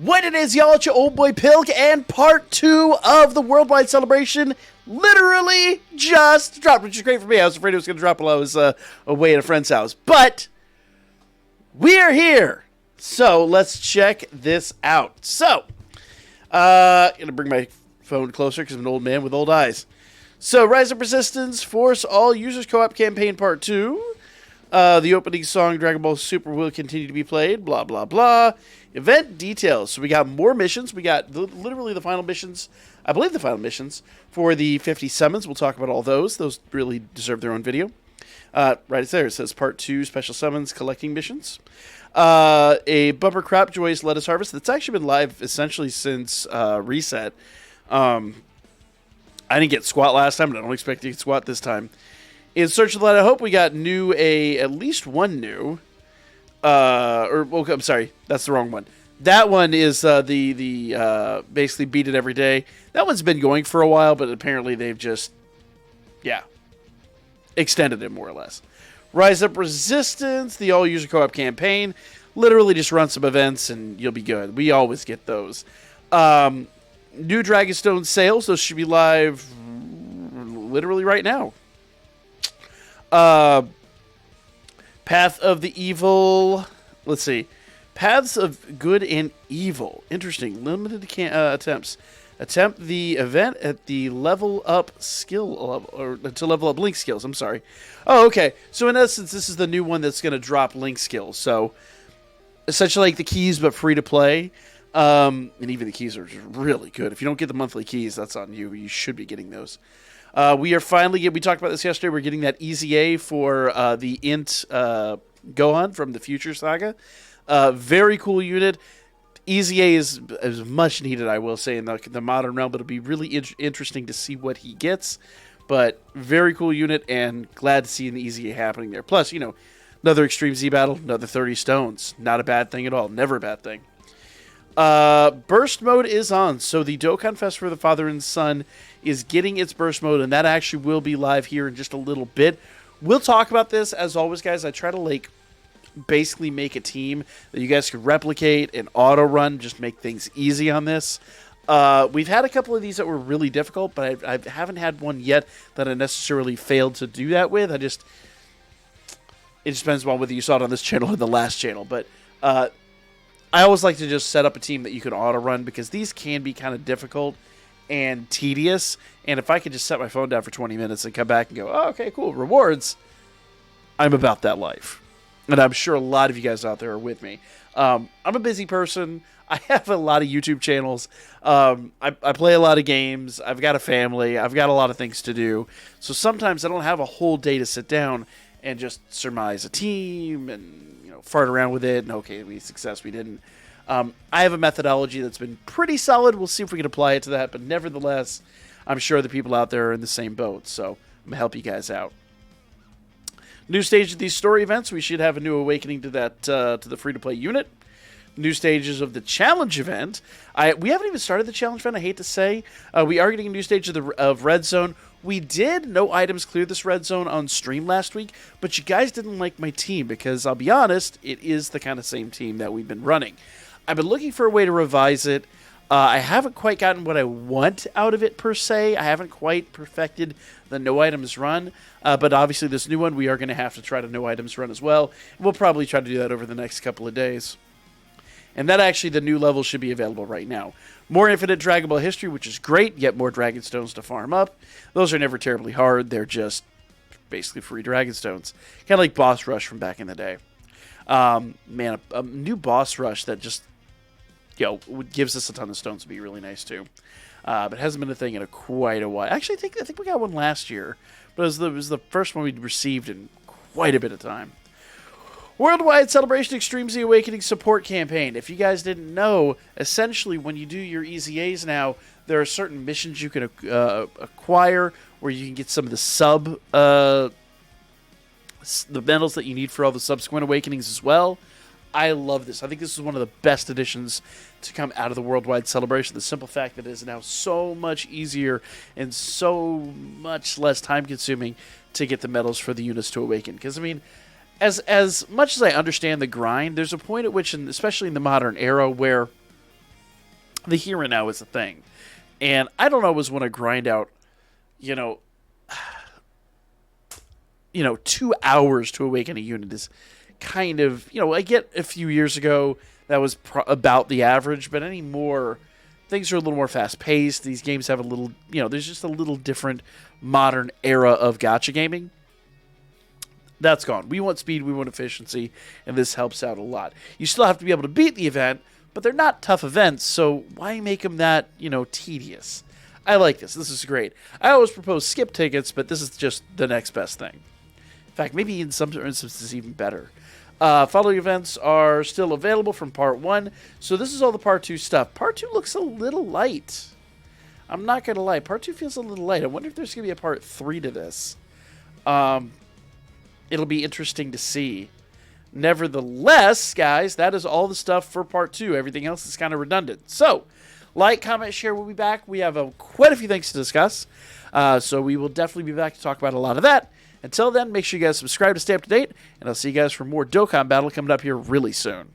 What it is, y'all, it's your old boy Pilk, and part 2 of the worldwide celebration literally just dropped, which is great for me. I was afraid it was going to drop while I was away at a friend's house. But we are here. So let's check this out. So, I'm going to bring my phone closer because I'm an old man with old eyes. So, Rise of Resistance, Force All Users Co-op Campaign Part 2. The opening song, Dragon Ball Super, will continue to be played, blah, blah, blah. Event details. So we got more missions. We got literally the final missions, I believe the final missions, for the 50 summons. We'll talk about all those. Those really deserve their own video. Right there, it says Part 2, Special Summons, Collecting Missions. A Bumper Crop Joyous Lettuce Harvest that's actually been live essentially since Reset. I didn't get Squat last time, but I don't expect to get Squat this time. In Search of the Light of Hope, we got at least one new. I'm sorry, that's the wrong one. That one is the basically Beat It Every Day. That one's been going for a while, but apparently they've just, extended it more or less. Rise Up Resistance, the all-user co-op campaign. Literally just run some events and you'll be good. We always get those. New Dragonstone sales, those should be live literally right now. Path of the Evil. Let's see. Paths of Good and Evil. Interesting. Limited attempts. Attempt the event at the level up skill level, or to level up link skills. I'm sorry. Oh, okay. So in essence, this is the new one that's going to drop link skills. So essentially like the keys, but free to play. And even the keys are just really good. If you don't get the monthly keys, that's on you. You should be getting those. We are finally we talked about this yesterday. We're getting that EZA for the Int Gohan from the Future Saga. Very cool unit. EZA is much needed, I will say, in the modern realm. But it'll be really interesting to see what he gets. But very cool unit, and glad to see an EZA happening there. Plus, another Extreme Z battle, another 30 stones. Not a bad thing at all. Never a bad thing. Burst mode is on, so the Dokkan Fest for the Father and Son is getting its burst mode, and that actually will be live here in just a little bit. We'll talk about this, as always, guys. I try to, basically make a team that you guys can replicate and auto-run, just make things easy on this. We've had a couple of these that were really difficult, but I haven't had one yet that I necessarily failed to do that with. It just depends on whether you saw it on this channel or the last channel, but I always like to just set up a team that you can auto-run because these can be kind of difficult and tedious. And if I could just set my phone down for 20 minutes and come back and go, oh, okay, cool, rewards, I'm about that life. And I'm sure a lot of you guys out there are with me. I'm a busy person. I have a lot of YouTube channels. I play a lot of games. I've got a family. I've got a lot of things to do. So sometimes I don't have a whole day to sit down and just surmise a team and fart around with it, and okay, we success, we didn't. I have a methodology that's been pretty solid. We'll see if we can apply it to that, but nevertheless, I'm sure the people out there are in the same boat, so I'm going to help you guys out. New stage of these story events, we should have a new awakening to that, to the free-to-play unit. New stages of the challenge event. We haven't even started the challenge event, I hate to say. We are getting a new stage of Red Zone. We did no items clear this red zone on stream last week, but you guys didn't like my team because I'll be honest, it is the kind of same team that we've been running. I've been looking for a way to revise it. I haven't quite gotten what I want out of it per se. I haven't quite perfected the no items run, but obviously this new one we are going to have to try to no items run as well. We'll probably try to do that over the next couple of days. And that actually, the new level should be available right now. More infinite Dragon Ball history, which is great, yet more Dragon Stones to farm up. Those are never terribly hard. They're just basically free Dragon Stones. Kind of like Boss Rush from back in the day. Man, a new Boss Rush that just, gives us a ton of stones would be really nice too. But it hasn't been a thing in quite a while. Actually, I think we got one last year. But it was the first one we'd received in quite a bit of time. Worldwide Celebration Extreme Z Awakening Support Campaign. If you guys didn't know, essentially when you do your EZAs now, there are certain missions you can acquire where you can get some of the the medals that you need for all the subsequent awakenings as well. I love this. I think this is one of the best additions to come out of the Worldwide Celebration. The simple fact that it is now so much easier and so much less time-consuming to get the medals for the units to awaken. Because, as much as I understand the grind, there's a point at which, especially in the modern era, where the here and now is a thing. And I don't always want to grind out, you know, 2 hours to awaken a unit is kind of, I get a few years ago that was about the average, but anymore, things are a little more fast-paced. These games have a little, there's just a little different modern era of gacha gaming. That's gone. We want speed, we want efficiency, and this helps out a lot. You still have to be able to beat the event, but they're not tough events, so why make them that, tedious? I like this. This is great. I always propose skip tickets, but this is just the next best thing. In fact, maybe in some instances even better. Following events are still available from Part 1, so this is all the Part 2 stuff. Part 2 looks a little light. I'm not going to lie. Part 2 feels a little light. I wonder if there's going to be a Part 3 to this. It'll be interesting to see. Nevertheless, guys, that is all the stuff for Part 2. Everything else is kind of redundant. So, like, comment, share. We'll be back. We have quite a few things to discuss. So we will definitely be back to talk about a lot of that. Until then, make sure you guys subscribe to stay up to date, and I'll see you guys for more Dokkan Battle coming up here really soon.